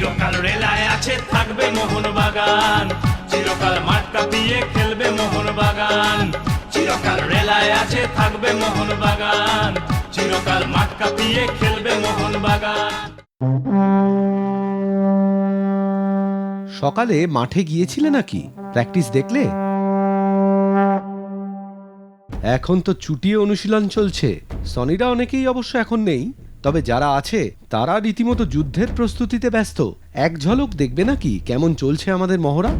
চিরকাল রেলায় আছে থাকবে মোহনবাগান, চিরকাল মাঠ কাঁপিয়ে খেলবে মোহনবাগান। চিরকাল রেলায় আছে থাকবে মোহনবাগান, চিরকাল মাঠ কাঁপিয়ে খেলবে মোহনবাগান। সকালে মাঠে গিয়েছিলে নাকি? প্র্যাকটিস দেখলে? এখন তো চুটিয়ে অনুশীলন চলছে। সনিরা অনেকেই অবশ্য এখন নেই, তবে যারা আছে তারা রীতিমতো যুদ্ধের প্রস্তুতিতে ব্যস্ত। এক ঝলক দেখবে নাকি কেমন চলছে আমাদের মহড়া?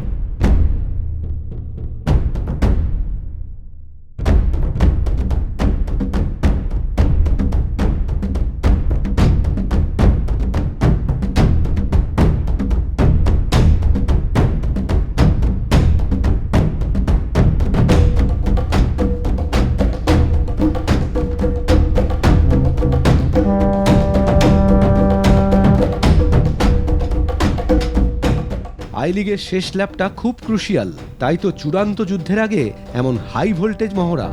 আই লিগের শেষ ল্যাপটা খুব ক্রুশিয়াল, তাই তো চূড়ান্ত যুদ্ধের আগে এমন হাই ভোল্টেজ মহড়া।